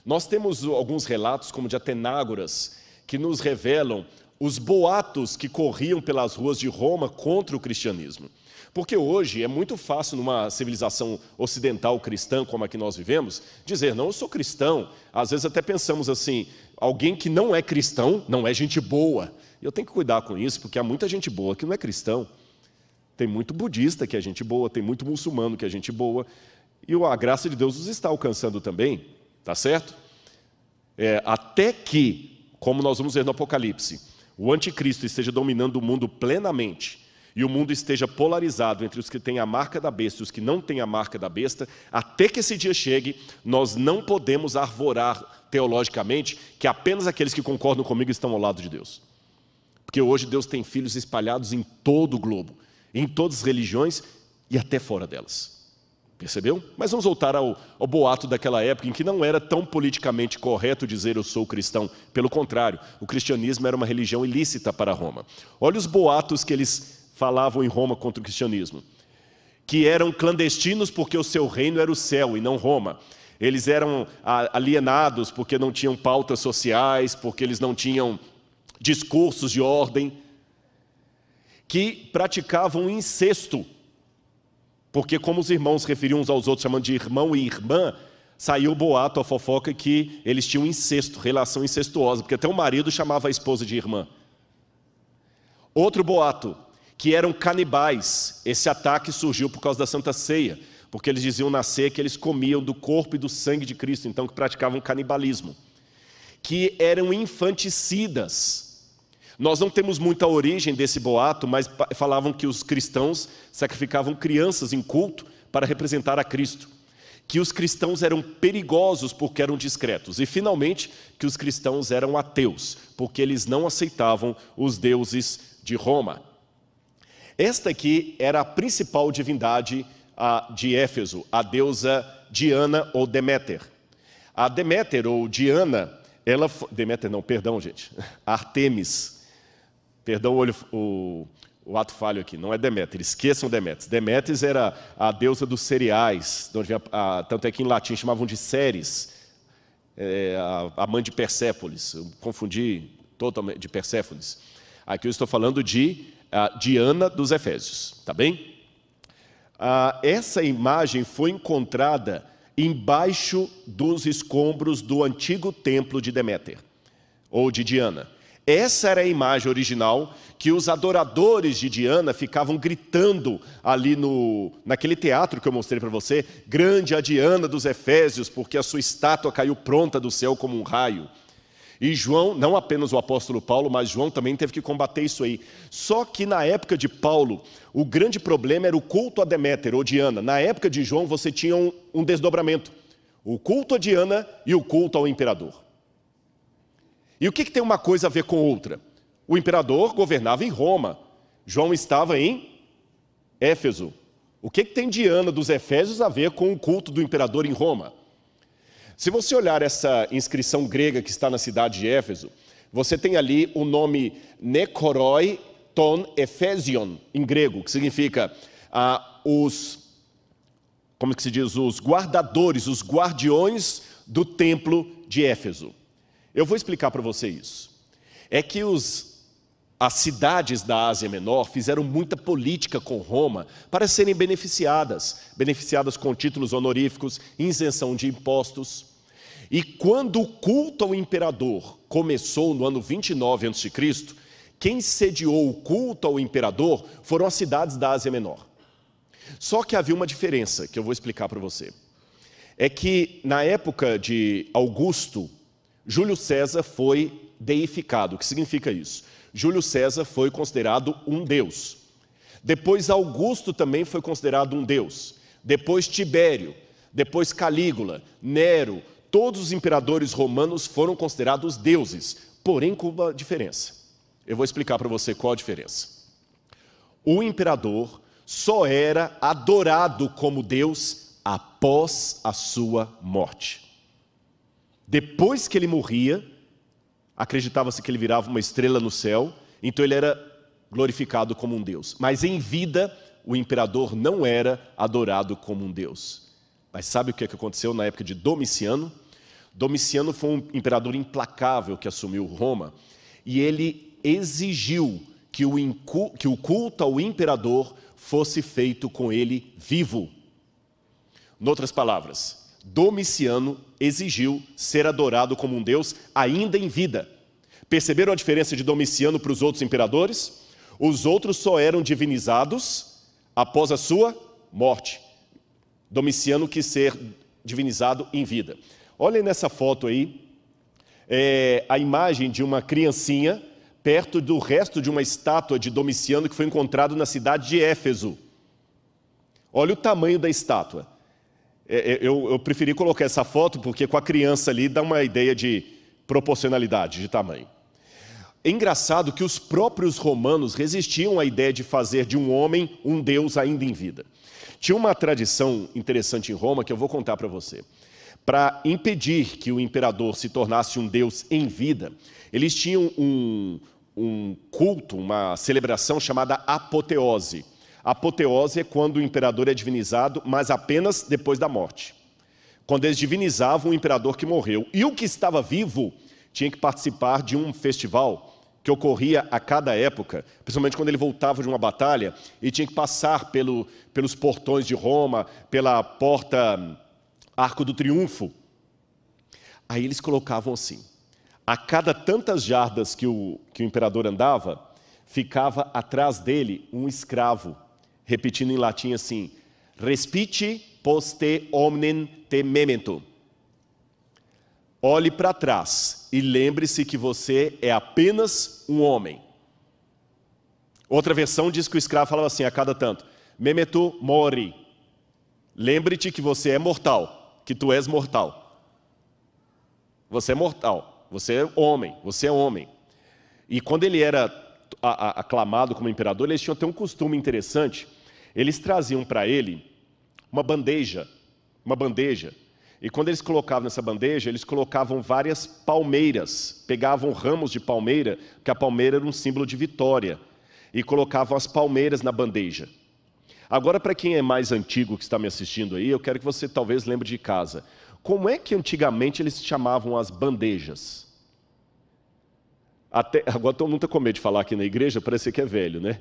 Nós temos alguns relatos, como de Atenágoras, que nos revelam os boatos que corriam pelas ruas de Roma contra o cristianismo. Porque hoje é muito fácil, numa civilização ocidental cristã como a que nós vivemos, dizer, não, eu sou cristão. Às vezes até pensamos assim, alguém que não é cristão, não é gente boa. Eu tenho que cuidar com isso, porque há muita gente boa que não é cristão. Tem muito budista que é gente boa, tem muito muçulmano que é gente boa. E a graça de Deus nos está alcançando também, tá certo? Até que, como nós vamos ver no Apocalipse, o anticristo esteja dominando o mundo plenamente e o mundo esteja polarizado entre os que têm a marca da besta e os que não têm a marca da besta, até que esse dia chegue, nós não podemos arvorar teologicamente que apenas aqueles que concordam comigo estão ao lado de Deus. Porque hoje Deus tem filhos espalhados em todo o globo, em todas as religiões e até fora delas. Percebeu? Mas vamos voltar ao boato daquela época em que não era tão politicamente correto dizer eu sou cristão. Pelo contrário, o cristianismo era uma religião ilícita para Roma. Olha os boatos que eles falavam em Roma contra o cristianismo. Que eram clandestinos porque o seu reino era o céu e não Roma. Eles eram alienados porque não tinham pautas sociais, porque eles não tinham discursos de ordem. Que praticavam incesto. Porque como os irmãos referiam uns aos outros, chamando de irmão e irmã, saiu o boato, a fofoca, que eles tinham incesto, relação incestuosa, porque até o marido chamava a esposa de irmã. Outro boato, que eram canibais. Esse ataque surgiu por causa da Santa Ceia, porque eles diziam na ceia que eles comiam do corpo e do sangue de Cristo, então que praticavam canibalismo. Que eram infanticidas. Nós não temos muita origem desse boato, mas falavam que os cristãos sacrificavam crianças em culto para representar a Cristo. Que os cristãos eram perigosos porque eram discretos. E, finalmente, que os cristãos eram ateus, porque eles não aceitavam os deuses de Roma. Esta aqui era a principal divindade de Éfeso, a deusa Diana ou Deméter. A Deméter ou Diana, Ártemis. Perdão o ato falho aqui, não é Deméter, esqueçam Deméter. Deméter era a deusa dos cereais, tanto é que em latim chamavam de Ceres, a mãe de Persépolis. Eu confundi totalmente de Persépolis. Aqui eu estou falando de Diana dos Efésios, tá bem? Essa imagem foi encontrada embaixo dos escombros do antigo templo de Deméter, ou de Diana. Essa era a imagem original que os adoradores de Diana ficavam gritando ali naquele teatro que eu mostrei para você, grande a Diana dos Efésios, porque a sua estátua caiu pronta do céu como um raio. E João, não apenas o apóstolo Paulo, mas João também teve que combater isso aí. Só que na época de Paulo, o grande problema era o culto a Deméter ou Diana. Na época de João você tinha um desdobramento, o culto a Diana e o culto ao imperador. E o que tem uma coisa a ver com outra? O imperador governava em Roma. João estava em Éfeso. O que tem Diana dos Efésios a ver com o culto do imperador em Roma? Se você olhar essa inscrição grega que está na cidade de Éfeso, você tem ali o nome Nekoroi ton Ephesion, em grego, que significa como que se diz? Os guardadores, os guardiões do templo de Éfeso. Eu vou explicar para você isso. É que as cidades da Ásia Menor fizeram muita política com Roma para serem beneficiadas com títulos honoríficos, isenção de impostos. E quando o culto ao imperador começou no ano 29 a.C., quem sediou o culto ao imperador foram as cidades da Ásia Menor. Só que havia uma diferença que eu vou explicar para você. É que na época de Augusto, Júlio César foi deificado. O que significa isso? Júlio César foi considerado um deus. Depois Augusto também foi considerado um deus. Depois Tibério, depois Calígula, Nero, todos os imperadores romanos foram considerados deuses, porém com uma diferença. Eu vou explicar para você qual a diferença. O imperador só era adorado como Deus após a sua morte. Depois que ele morria, acreditava-se que ele virava uma estrela no céu, então ele era glorificado como um Deus. Mas em vida, o imperador não era adorado como um Deus. Mas sabe o que aconteceu na época de Domiciano? Domiciano foi um imperador implacável que assumiu Roma, e ele exigiu que o culto ao imperador fosse feito com ele vivo. Em outras palavras, Domiciano exigiu ser adorado como um Deus ainda em vida. Perceberam a diferença de Domiciano para os outros imperadores? Os outros só eram divinizados após a sua morte. Domiciano quis ser divinizado em vida. Olhem nessa foto aí, a imagem de uma criancinha perto do resto de uma estátua de Domiciano que foi encontrado na cidade de Éfeso. Olha o tamanho da estátua. Eu preferi colocar essa foto porque com a criança ali dá uma ideia de proporcionalidade, de tamanho. É engraçado que os próprios romanos resistiam à ideia de fazer de um homem um deus ainda em vida. Tinha uma tradição interessante em Roma que eu vou contar para você. Para impedir que o imperador se tornasse um deus em vida, eles tinham um culto, uma celebração chamada apoteose. Apoteose é quando o imperador é divinizado, mas apenas depois da morte. Quando eles divinizavam o imperador que morreu. E o que estava vivo tinha que participar de um festival que ocorria a cada época, principalmente quando ele voltava de uma batalha, e tinha que passar pelos portões de Roma, pela porta Arco do Triunfo. Aí eles colocavam assim, a cada tantas jardas que o imperador andava, ficava atrás dele um escravo, repetindo em latim assim, respite poste omnem te memento. Olhe para trás e lembre-se que você é apenas um homem. Outra versão diz que o escravo falava assim a cada tanto, memento mori. Lembre-te que você é mortal, que tu és mortal. Você é mortal, você é homem, você é homem. E quando ele era aclamado como imperador, eles tinham até um costume interessante. Eles traziam para ele uma bandeja. E quando eles colocavam nessa bandeja, eles colocavam várias palmeiras, pegavam ramos de palmeira, porque a palmeira era um símbolo de vitória, e colocavam as palmeiras na bandeja. Agora, para quem é mais antigo que está me assistindo aí, eu quero que você talvez lembre de casa. Como é que antigamente eles chamavam as bandejas? Agora todo mundo está com medo de falar aqui na igreja, parece que é velho, né?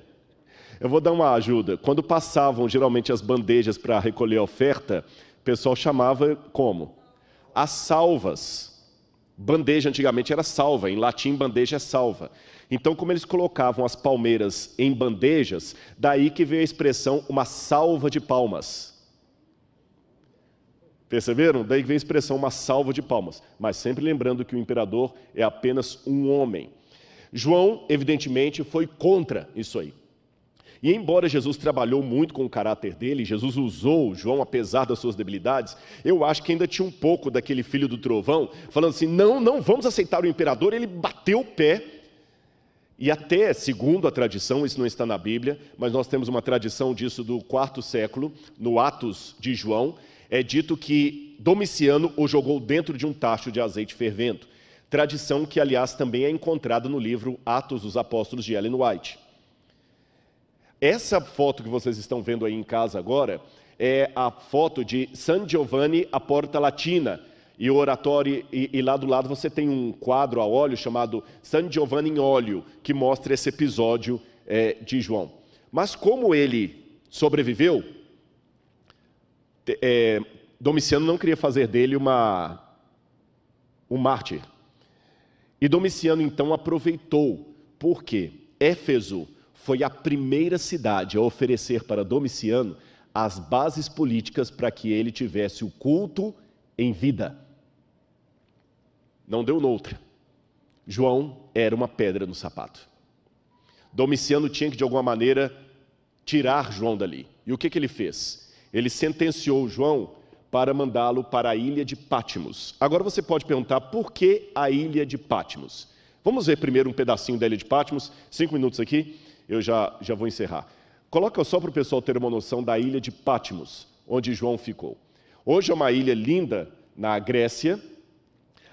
Eu vou dar uma ajuda. Quando passavam geralmente as bandejas para recolher a oferta, o pessoal chamava como? As salvas. Bandeja antigamente era salva, em latim bandeja é salva. Então, como eles colocavam as palmeiras em bandejas, daí que veio a expressão uma salva de palmas. Perceberam? Daí veio a expressão uma salva de palmas. Mas sempre lembrando que o imperador é apenas um homem. João, evidentemente, foi contra isso aí. E embora Jesus trabalhou muito com o caráter dele, Jesus usou João apesar das suas debilidades, eu acho que ainda tinha um pouco daquele filho do trovão, falando assim, não vamos aceitar o imperador. Ele bateu o pé, e até, segundo a tradição, isso não está na Bíblia, mas nós temos uma tradição disso do IV século, no Atos de João, é dito que Domiciano o jogou dentro de um tacho de azeite fervendo, tradição que, aliás, também é encontrada no livro Atos dos Apóstolos de Ellen White. Essa foto que vocês estão vendo aí em casa agora é a foto de San Giovanni a Porta Latina. E o oratório, e lá do lado você tem um quadro a óleo chamado San Giovanni em óleo, que mostra esse episódio de João. Mas como ele sobreviveu, Domiciano não queria fazer dele um mártir. E Domiciano então aproveitou, porque Éfeso foi a primeira cidade a oferecer para Domiciano as bases políticas para que ele tivesse o culto em vida. Não deu noutra. João era uma pedra no sapato. Domiciano tinha que, de alguma maneira, tirar João dali. E o que ele fez? Ele sentenciou João para mandá-lo para a ilha de Patmos. Agora você pode perguntar, por que a ilha de Patmos? Vamos ver primeiro um pedacinho da ilha de Patmos, 5 minutos aqui. Eu já vou encerrar. Coloca só para o pessoal ter uma noção da ilha de Patmos, onde João ficou. Hoje é uma ilha linda na Grécia.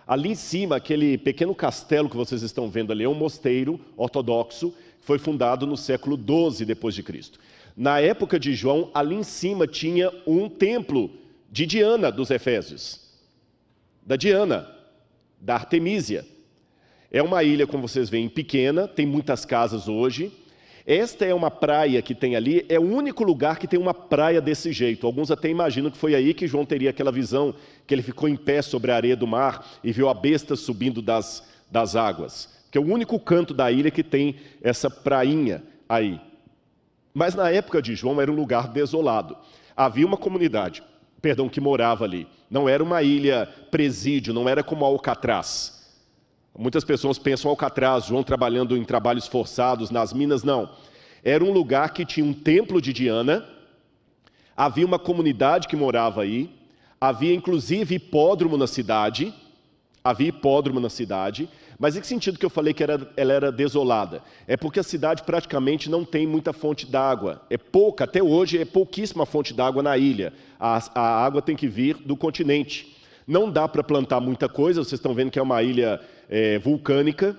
Ali em cima, aquele pequeno castelo que vocês estão vendo ali é um mosteiro ortodoxo, que foi fundado no século XII depois de Cristo. Na época de João, ali em cima tinha um templo de Diana dos Efésios. Da Diana, da Artemísia. É uma ilha, como vocês veem, pequena, tem muitas casas hoje. Esta é uma praia que tem ali, é o único lugar que tem uma praia desse jeito. Alguns até imaginam que foi aí que João teria aquela visão, que ele ficou em pé sobre a areia do mar e viu a besta subindo das águas. Que é o único canto da ilha que tem essa prainha aí. Mas na época de João era um lugar desolado. Havia uma comunidade, que morava ali. Não era uma ilha presídio, não era como Alcatraz. Muitas pessoas pensam Alcatraz, João trabalhando em trabalhos forçados nas minas, não. Era um lugar que tinha um templo de Diana, havia uma comunidade que morava aí, havia inclusive hipódromo na cidade, havia hipódromo na cidade, mas em que sentido que eu falei que ela era desolada? É porque a cidade praticamente não tem muita fonte d'água. É pouca, até hoje é pouquíssima fonte d'água na ilha. A água tem que vir do continente. Não dá para plantar muita coisa, vocês estão vendo que é uma ilha vulcânica.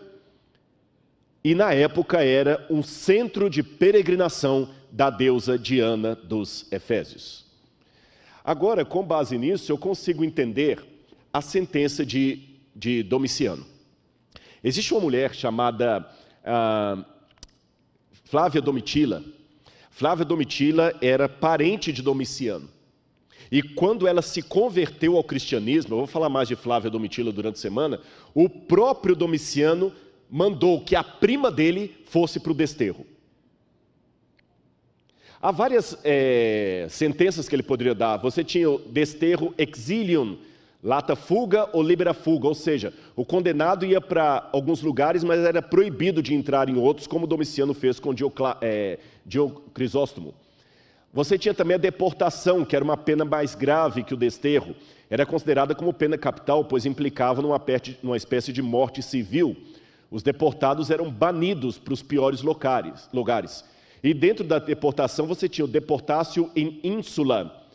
E na época era um centro de peregrinação da deusa Diana dos Efésios. Agora, com base nisso, eu consigo entender a sentença de Domiciano. Existe uma mulher chamada Flávia Domitila. Flávia Domitila era parente de Domiciano. E quando ela se converteu ao cristianismo, eu vou falar mais de Flávia Domitila durante a semana, o próprio Domiciano mandou que a prima dele fosse para o desterro. Há várias sentenças que ele poderia dar. Você tinha o desterro exilium, lata fuga ou libera fuga, ou seja, o condenado ia para alguns lugares, mas era proibido de entrar em outros, como Domiciano fez com Crisóstomo. Você tinha também a deportação, que era uma pena mais grave que o desterro. Era considerada como pena capital, pois implicava numa espécie de morte civil. Os deportados eram banidos para os piores lugares. E dentro da deportação você tinha o deportatio in insula,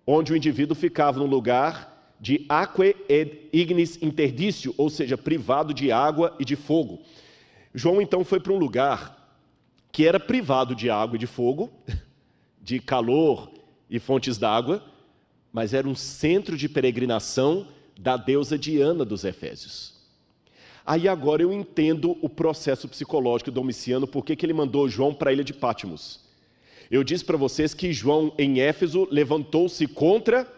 onde o indivíduo ficava num lugar de aquae et ignis interditio, ou seja, privado de água e de fogo. João então foi para um lugar que era privado de água e de fogo, de calor e fontes d'água, mas era um centro de peregrinação da deusa Diana dos Efésios. Aí agora eu entendo o processo psicológico do Domiciano, porque que ele mandou João para a ilha de Patmos. Eu disse para vocês que João, em Éfeso, levantou-se contra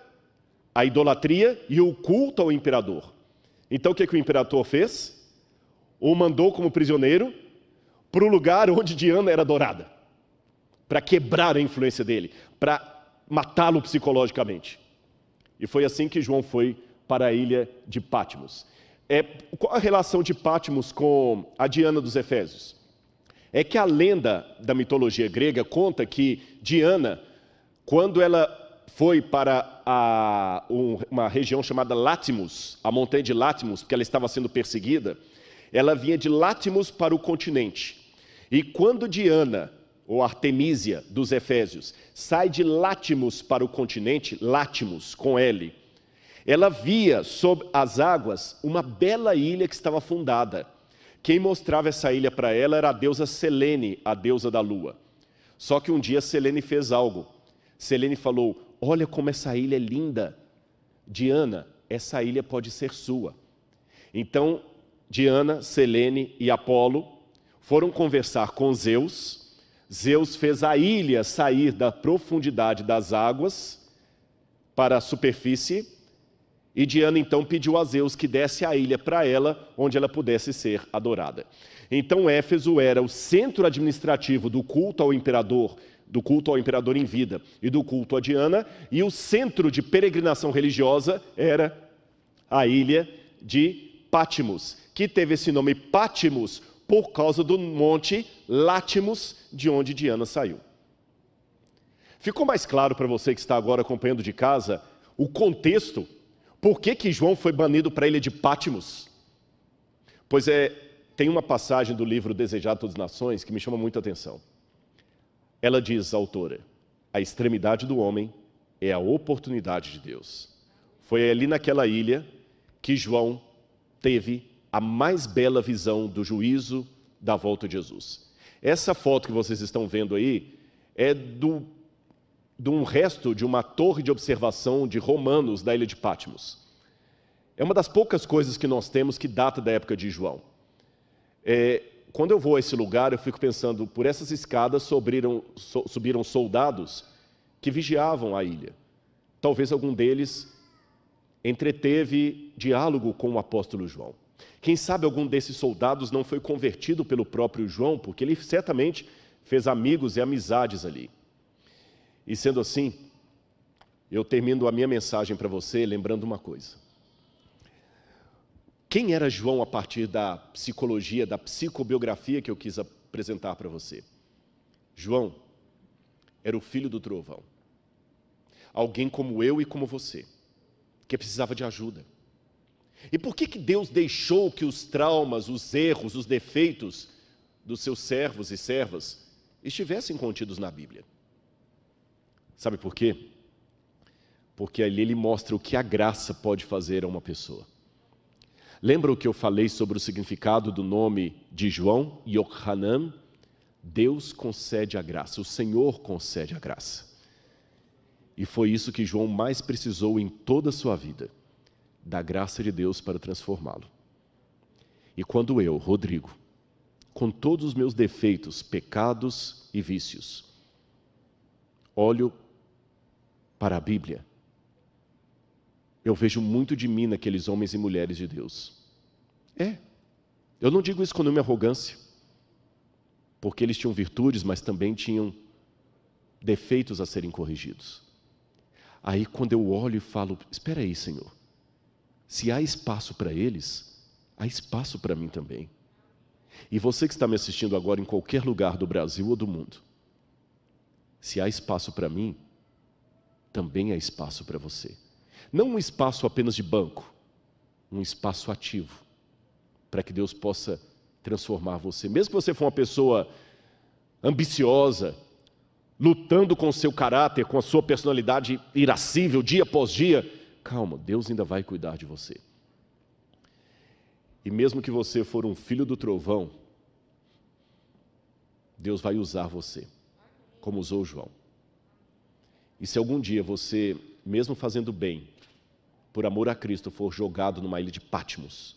a idolatria e o culto ao imperador. Então o que o imperador fez? O mandou como prisioneiro para o lugar onde Diana era adorada, para quebrar a influência dele, para matá-lo psicologicamente. E foi assim que João foi para a ilha de Patmos. Qual a relação de Patmos com a Diana dos Efésios? É que a lenda da mitologia grega conta que Diana, quando ela foi para uma região chamada Latmos, a montanha de Latmos, porque ela estava sendo perseguida, ela vinha de Latmos para o continente. E quando Diana, ou Artemísia dos Efésios, sai de Latmos para o continente, Latmos com L, ela via sob as águas uma bela ilha que estava fundada. Quem mostrava essa ilha para ela era a deusa Selene, a deusa da lua. Só que um dia Selene fez algo. Selene falou: olha como essa ilha é linda. Diana, essa ilha pode ser sua. Então, Diana, Selene e Apolo foram conversar com Zeus. Zeus fez a ilha sair da profundidade das águas para a superfície. E Diana então pediu a Zeus que desse a ilha para ela, onde ela pudesse ser adorada. Então Éfeso era o centro administrativo do culto ao imperador em vida e do culto a Diana, e o centro de peregrinação religiosa era a ilha de Patmos, que teve esse nome Patmos por causa do monte Latmos, de onde Diana saiu. Ficou mais claro para você que está agora acompanhando de casa o contexto? Por que João foi banido para a ilha de Patmos? Pois tem uma passagem do livro Desejado de Todas as Nações que me chama muita atenção. Ela diz, a autora: a extremidade do homem é a oportunidade de Deus. Foi ali naquela ilha que João teve a mais bela visão do juízo da volta de Jesus. Essa foto que vocês estão vendo aí é de um resto de uma torre de observação de romanos da ilha de Patmos. É uma das poucas coisas que nós temos que data da época de João. Quando eu vou a esse lugar, eu fico pensando, por essas escadas subiram soldados que vigiavam a ilha. Talvez algum deles entreteve diálogo com o apóstolo João. Quem sabe algum desses soldados não foi convertido pelo próprio João, porque ele certamente fez amigos e amizades ali. E sendo assim, eu termino a minha mensagem para você lembrando uma coisa. Quem era João a partir da psicologia, da psicobiografia que eu quis apresentar para você? João era o filho do trovão. Alguém como eu e como você, que precisava de ajuda. E por que Deus deixou que os traumas, os erros, os defeitos dos seus servos e servas estivessem contidos na Bíblia? Sabe por quê? Porque ali ele mostra o que a graça pode fazer a uma pessoa. Lembra o que eu falei sobre o significado do nome de João, Yohanan? Deus concede a graça, o Senhor concede a graça. E foi isso que João mais precisou em toda a sua vida, da graça de Deus para transformá-lo. E quando eu, Rodrigo, com todos os meus defeitos, pecados e vícios, olho para a Bíblia, eu vejo muito de mim naqueles homens e mulheres de Deus. Eu não digo isso com nenhuma arrogância, porque eles tinham virtudes, mas também tinham defeitos a serem corrigidos. Aí quando eu olho e falo, espera aí, Senhor, se há espaço para eles, há espaço para mim também. E você que está me assistindo agora em qualquer lugar do Brasil ou do mundo, se há espaço para mim, também há espaço para você. Não um espaço apenas de banco, um espaço ativo, para que Deus possa transformar você. Mesmo que você for uma pessoa ambiciosa, lutando com o seu caráter, com a sua personalidade irascível, dia após dia, calma, Deus ainda vai cuidar de você. E mesmo que você for um filho do trovão, Deus vai usar você, como usou João. E se algum dia você, mesmo fazendo bem, por amor a Cristo, for jogado numa ilha de Patmos,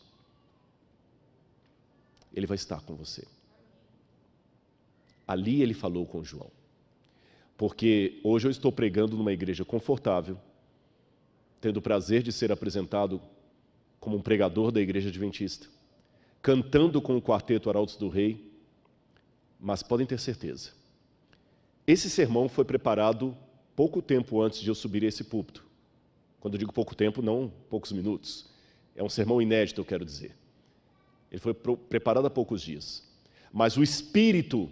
Ele vai estar com você. Ali Ele falou com João. Porque hoje eu estou pregando numa igreja confortável, tendo o prazer de ser apresentado como um pregador da igreja adventista, cantando com o quarteto Arautos do Rei, mas podem ter certeza, esse sermão foi preparado pouco tempo antes de eu subir a esse púlpito. Quando eu digo pouco tempo, não poucos minutos. É um sermão inédito, eu quero dizer. Ele foi preparado há poucos dias. Mas o Espírito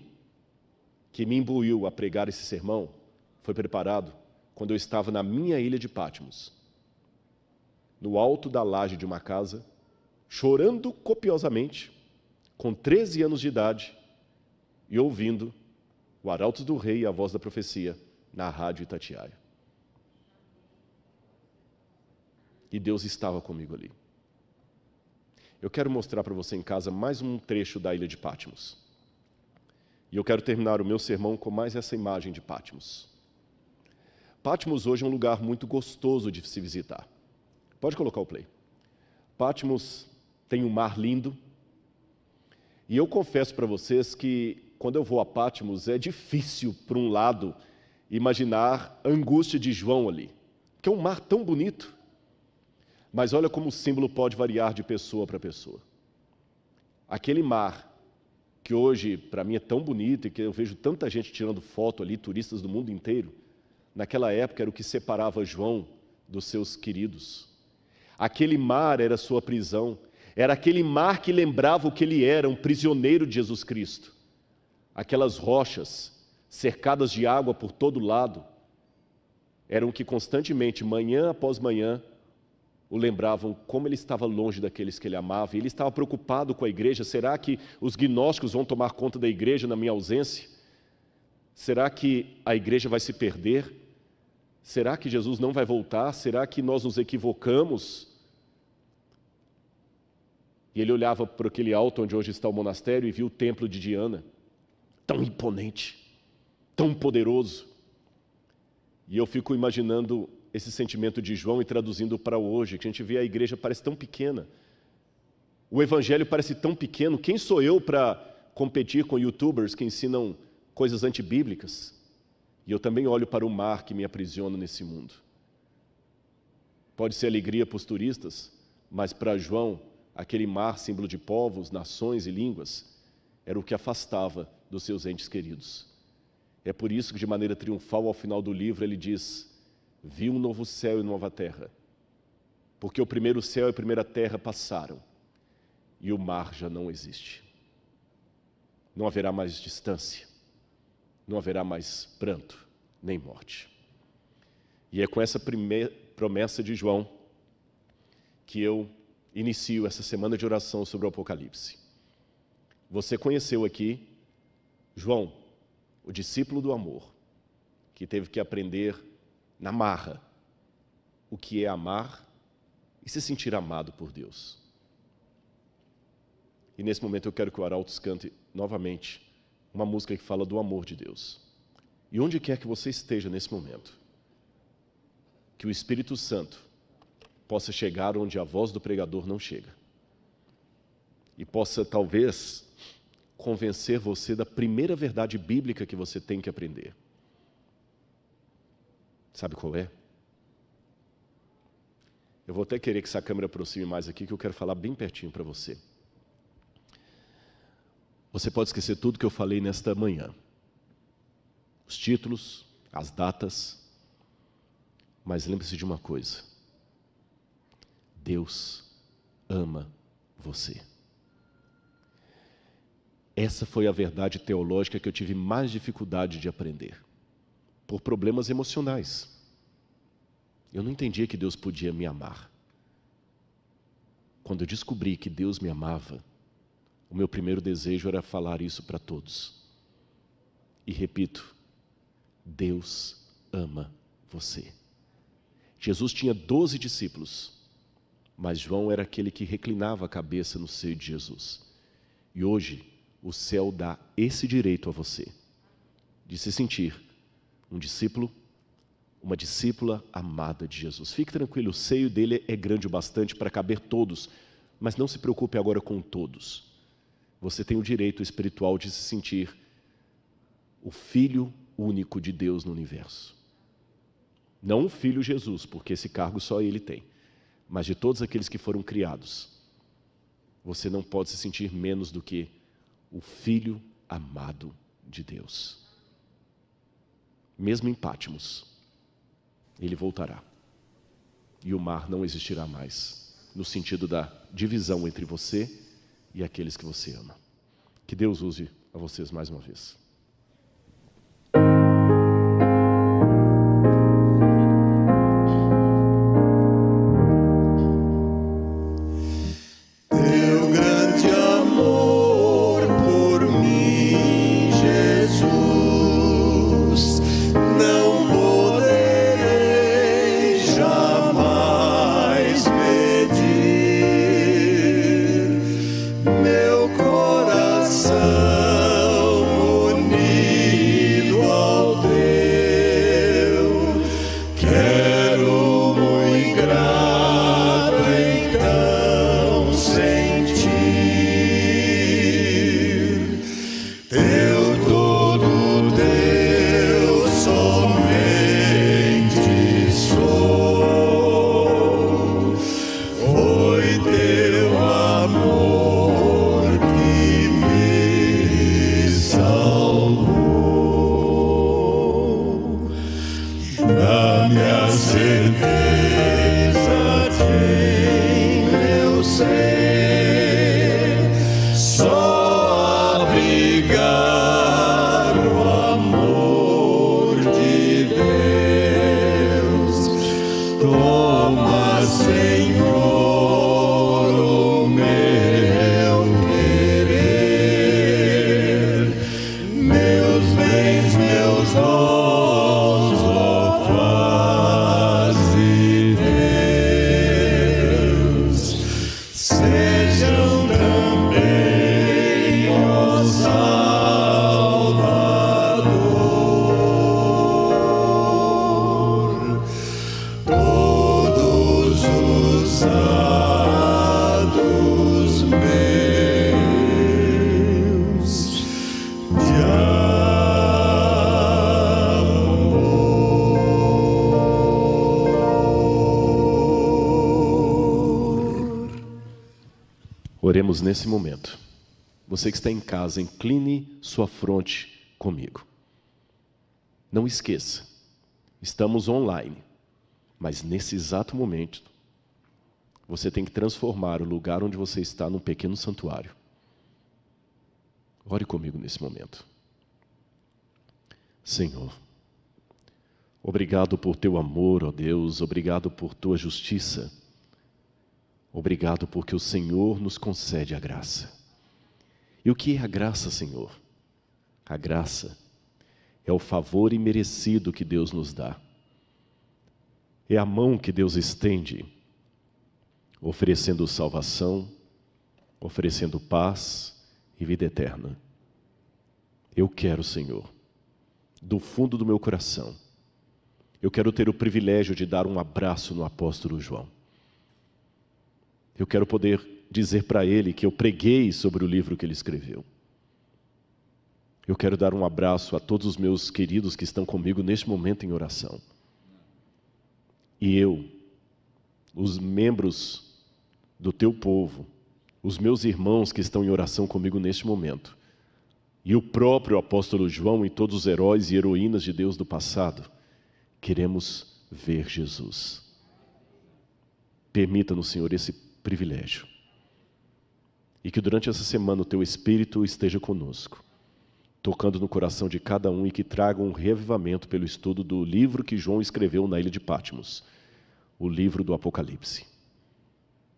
que me imbuiu a pregar esse sermão foi preparado quando eu estava na minha ilha de Patmos, no alto da laje de uma casa, chorando copiosamente, com 13 anos de idade, e ouvindo o Arautos do Rei e a Voz da Profecia na rádio Itatiaia. E Deus estava comigo ali. Eu quero mostrar para você em casa mais um trecho da ilha de Patmos. E eu quero terminar o meu sermão com mais essa imagem de Patmos. Patmos hoje é um lugar muito gostoso de se visitar. Pode colocar o play. Patmos tem um mar lindo. E eu confesso para vocês que quando eu vou a Patmos é difícil, por um lado, imaginar a angústia de João ali. Porque é um mar tão bonito. Mas olha como o símbolo pode variar de pessoa para pessoa. Aquele mar que hoje, para mim, é tão bonito e que eu vejo tanta gente tirando foto ali, turistas do mundo inteiro, naquela época era o que separava João dos seus queridos. Aquele mar era sua prisão, era aquele mar que lembrava o que ele era, um prisioneiro de Jesus Cristo. Aquelas rochas, cercadas de água por todo lado, eram o que constantemente, manhã após manhã, o lembravam como ele estava longe daqueles que ele amava, e ele estava preocupado com a igreja. Será que os gnósticos vão tomar conta da igreja na minha ausência? Será que a igreja vai se perder? Será que Jesus não vai voltar? Será que nós nos equivocamos? E ele olhava para aquele alto onde hoje está o monastério e viu o templo de Diana, tão imponente, tão poderoso. E eu fico imaginando esse sentimento de João e traduzindo para hoje, que a gente vê a igreja parece tão pequena. O evangelho parece tão pequeno. Quem sou eu para competir com youtubers que ensinam coisas antibíblicas? E eu também olho para o mar que me aprisiona nesse mundo. Pode ser alegria para os turistas, mas para João, aquele mar, símbolo de povos, nações e línguas, era o que afastava dos seus entes queridos. É por isso que, de maneira triunfal, ao final do livro, ele diz: vi um novo céu e nova terra, porque o primeiro céu e a primeira terra passaram, e o mar já não existe. Não haverá mais distância, não haverá mais pranto, nem morte. E é com essa primeira promessa de João que eu inicio essa semana de oração sobre o Apocalipse. Você conheceu aqui João, o discípulo do amor, que teve que aprender na marra o que é amar e se sentir amado por Deus. E nesse momento eu quero que o Arautos cante novamente uma música que fala do amor de Deus. E onde quer que você esteja nesse momento, que o Espírito Santo possa chegar onde a voz do pregador não chega. E possa, talvez, convencer você da primeira verdade bíblica que você tem que aprender. Sabe qual é? Eu vou até querer que essa câmera aproxime mais aqui, que eu quero falar bem pertinho para você. Você pode esquecer tudo que eu falei nesta manhã. Os títulos, as datas. Mas lembre-se de uma coisa. Deus ama você. Essa foi a verdade teológica que eu tive mais dificuldade de aprender. Por problemas emocionais. Eu não entendia que Deus podia me amar. Quando eu descobri que Deus me amava, o meu primeiro desejo era falar isso para todos. E repito, Deus ama você. Jesus tinha 12 discípulos, mas João era aquele que reclinava a cabeça no seio de Jesus. E hoje, o céu dá esse direito a você, de se sentir um discípulo, uma discípula amada de Jesus. Fique tranquilo, o seio dele é grande o bastante para caber todos, mas não se preocupe agora com todos. Você tem o direito espiritual de se sentir o Filho único de Deus no universo. Não o Filho Jesus, porque esse cargo só Ele tem, mas de todos aqueles que foram criados. Você não pode se sentir menos do que o Filho amado de Deus. Mesmo em Pátimos, Ele voltará. E o mar não existirá mais, no sentido da divisão entre você e aqueles que você ama. Que Deus use a vocês mais uma vez. Oremos nesse momento. Você que está em casa, incline sua fronte comigo. Não esqueça, estamos online, mas nesse exato momento, você tem que transformar o lugar onde você está num pequeno santuário. Ore comigo nesse momento. Senhor, obrigado por teu amor, ó Deus, obrigado por tua justiça. Obrigado porque o Senhor nos concede a graça. E o que é a graça, Senhor? A graça é o favor imerecido que Deus nos dá. É a mão que Deus estende, oferecendo salvação, oferecendo paz e vida eterna. Eu quero, Senhor, do fundo do meu coração, eu quero ter o privilégio de dar um abraço no apóstolo João. Eu quero poder dizer para ele que eu preguei sobre o livro que ele escreveu. Eu quero dar um abraço a todos os meus queridos que estão comigo neste momento em oração. E eu, os membros do teu povo, os meus irmãos que estão em oração comigo neste momento, e o próprio apóstolo João e todos os heróis e heroínas de Deus do passado, queremos ver Jesus. Permita-nos, Senhor, esse privilégio. E que durante essa semana o teu Espírito esteja conosco, tocando no coração de cada um e que traga um reavivamento pelo estudo do livro que João escreveu na ilha de Patmos, o livro do Apocalipse.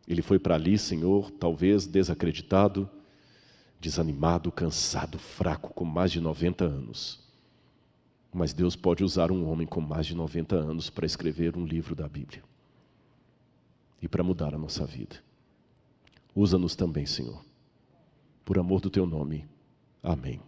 Ele foi para ali, Senhor, talvez desacreditado, desanimado, cansado, fraco, com mais de 90 anos. Mas Deus pode usar um homem com mais de 90 anos para escrever um livro da Bíblia e para mudar a nossa vida. Usa-nos também, Senhor, por amor do teu nome. Amém.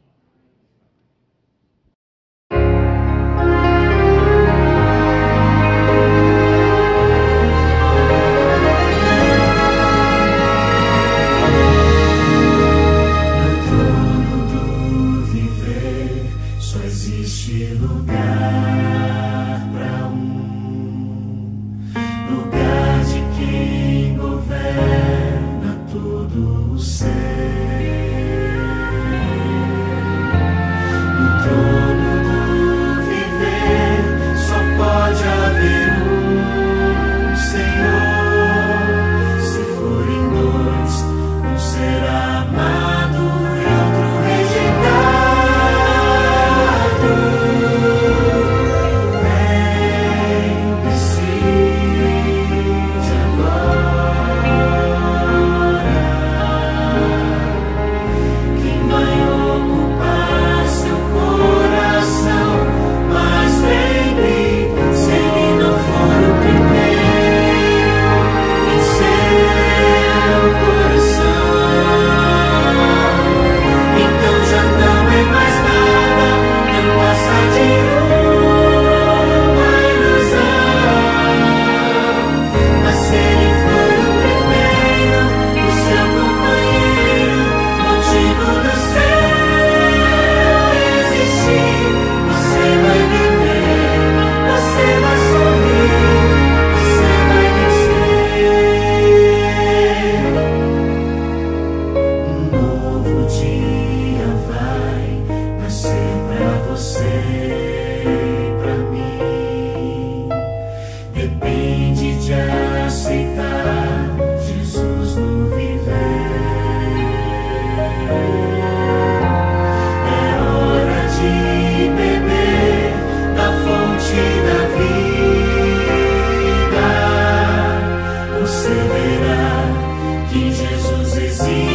Que Jesus existe.